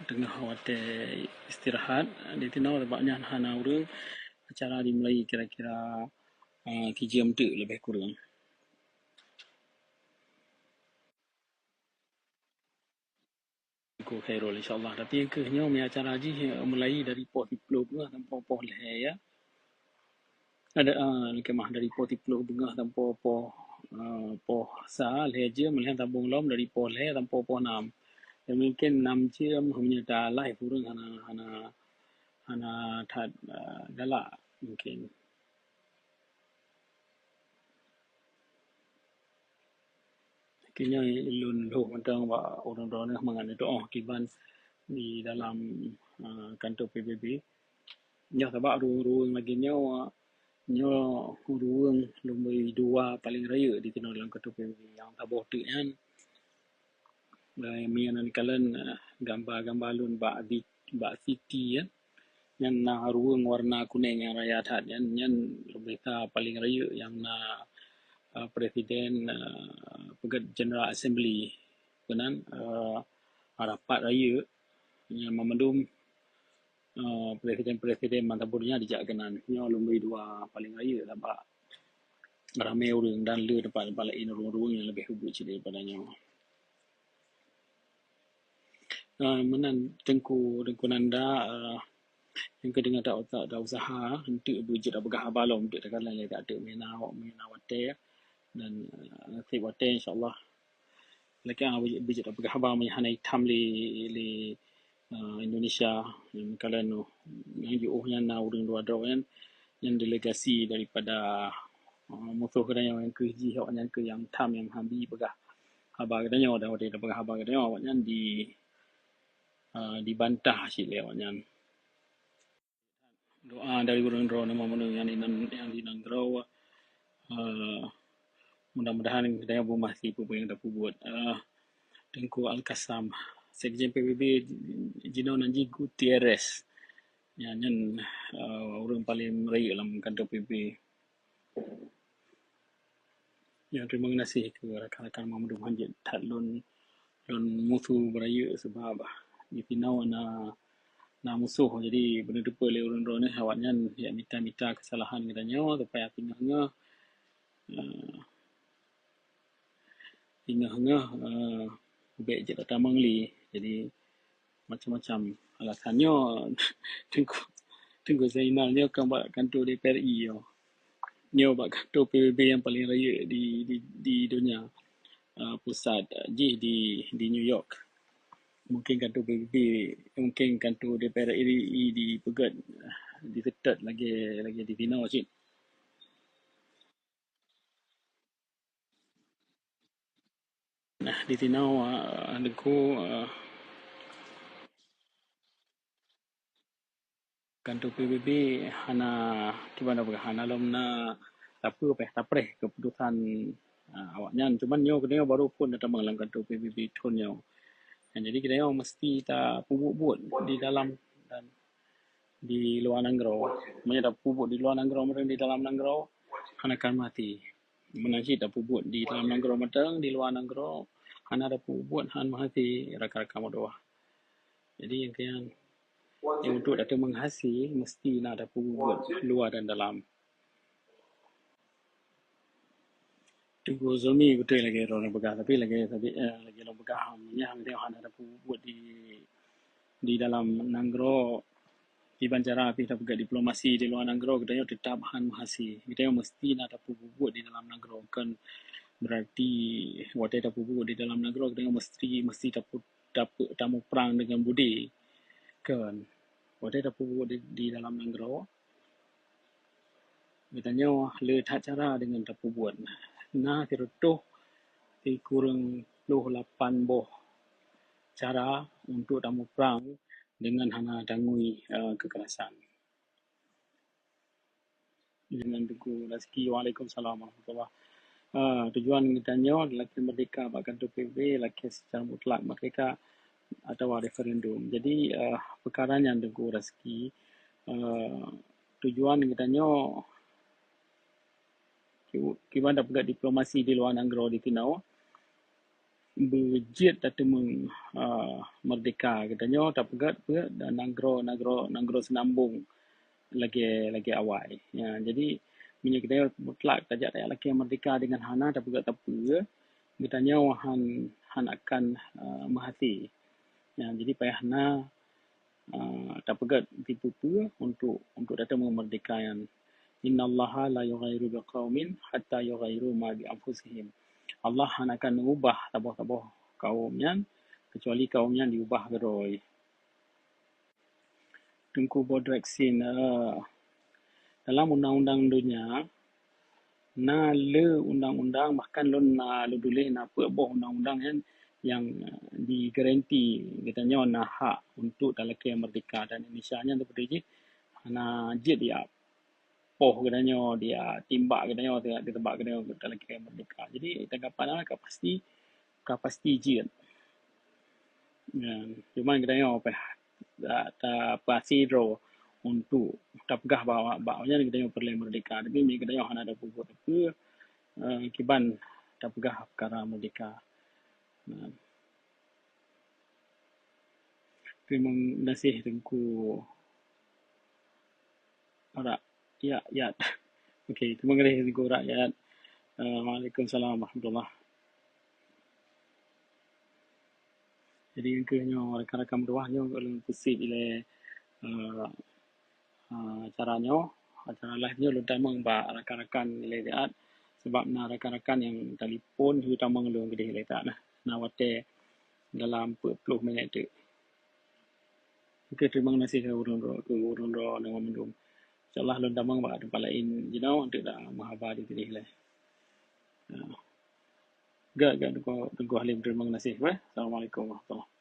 tengah awak istirahat di tinau sebabnya hana urang acara dimulai kira-kira 3 jam lebih kurang. Ko Khairul insyaAllah. Tapi yang kehnya acara haji mulai dari poh 30 bunga tanpa poh leher ya. Ada kemah dari poh 30 bunga tanpa poh sa leher je melihat tabung lom dari poh leher tanpa poh 6. Dan mungkin 6 jam hanya dah live urang hana tad galak mungkin. Kini ilun loh tentang orang-orang mengenai doa kiban di dalam kantor PBB. Nya sebab ruang lagi nyo ruang lumbai dua paling raya di kena dalam kantor PBB yang tabah tu kan. Mian kalian gambar-gambar lun bak city kan. Yang na ruang warna kuning yang raya tat yang lebih paling raya yang na Presiden Pegat General Assembly kenan rapat raya yang memandum presiden-presiden mantaburnya dijak kenan nya lumbai dua paling raya sebab ramai orang dan le tempat lain ruang-ruang yang lebih hubung daripadanya. Menan tengku nanda yang kedengar tak usaha untuk budget abagah balom untuk dekat lain tak ada mena wate dan nasib wate insyaallah lekan budget abagah abang hanai tam li Indonesia yang kalian yang juuhnya na urang dua kan yang delegasi daripada musuh kedanya yang keji yang ke yang tam yang hambi begah habar kedanya dah begah habar kedanya awaknya dibantah sih lewatnya doa dari urang-urang nama mana yang di Nangrau mudah-mudahan kedanya masih apa yang dah buat Tengku Al-Qassam Sekjen PBB Jino Nanji Gutierrez yang orang paling raya dalam kantor PBB. Yang terima kasih ke rakan-rakan Mahmud Hanjit tat lon musuh beraya sebab di pinau na musuh jadi benda depa le orang-orang ni awaknya ya minta kesalahan katanya supaya tinggalnya baik je datang mengli jadi macam-macam alasannya tengku Zainalnya kan buat kantor DPRI nyo buat kantor PBB yang paling raya di dunia pusat di New York. Mungkin kantor PBB mungkin kantor DPRI di Pegat di Ketat lagi di Tinau cik. Nah di Tinau aku kantor PBB hana gimana hana lomna tapre keputusan awaknya cuman nyo kena baru pun datang dalam kantor PBB tunyo. Jadi kita mesti tak pubuk di dalam dan di luar Nangrau. Maksudnya tak pubuk di luar Nangrau matang di dalam Nangrau akan mati. Menajik tak pubuk di dalam Nangrau matang di luar Nangrau hana ada pubuk han mati rakan-rakan doa. Jadi yang untuk datang menghasi mesti nak ada pubuk luar dan dalam. Tunggu Zumi betul lagi orang begah tapi lagi orang begah yang dia ada pubuk di dalam Nangrau di Banjara kita pegang diplomasi di luar Nangrau kita tetap mahasi kita mesti nak ada pubuk di dalam Nangrau kan berarti waktu ada pubuk di dalam Nangrau kita mesti dapat tamu perang dengan budi kan waktu ada pubuk di dalam Nangrau katanya letak cara dengan pubuk nah terutuh kurang 28 boh cara untuk tamu perang dengan hana tangui kekerasan. Dengan Tugu Rezeki. Waalaikumsalam warahmatullahi tujuan kitanya adalah merdeka bahkan tu PBB lagi secara mutlak merdeka atau referendum. Jadi perkara yang Tugu Rezeki tujuan kitanya kita dapat diplomasi di luar Nangrau di Tinau berjit datemeng merdeka katanya tapegat pe dan nagro senambung lagi awal ya jadi minyak kita mutlak tajak rakyat laki merdeka dengan hana tapegat tape katanya han akan merhati ya jadi payah hana tapegat tipu pe untuk datemeng merdekaan innallaha la yughayyiru biqaumin hatta yughayyiru ma bi anfusihim. Allah akan mengubah tabah-tabah kaumnya kecuali kaumnya diubah geroi. Tengku board vaksin dalam undang-undang dunia na le undang-undang bahkan lon na le dulih na pe boh undang-undang yang digaranti katanya na hak untuk dalaki merdeka dan Indonesia nya seperti na jid dia poh katanya dia timbak katanya dia tebak katanya dalaki merdeka. Jadi tanggapan ka pasti jid. Cuma katanya ta pasiro untuk tapgah bawanya katanya perlu merdeka tapi mi katanya hana ada pupuk tapi kiban tapgah perkara merdeka. Terima kasih tengku rakyat. Okey, terima kasih tengku rakyat. Waalaikumsalam warahmatullahi. Jadi kena rakan-rakan berdoanya kalau pusing ile caranya acara live-nya lu tamang ba rakan-rakan ile dia sebab na rakan-rakan yang telefon lu tamang lu gede ile tak nah wate dalam 40 minit tu. Okey, terima kasih ke urun dengan mendung. InsyaAllah lu tamang ba tempat lain untuk dah mahabar di ile. Gak tengku halim terima kasih. Assalamualaikum warahmatullahi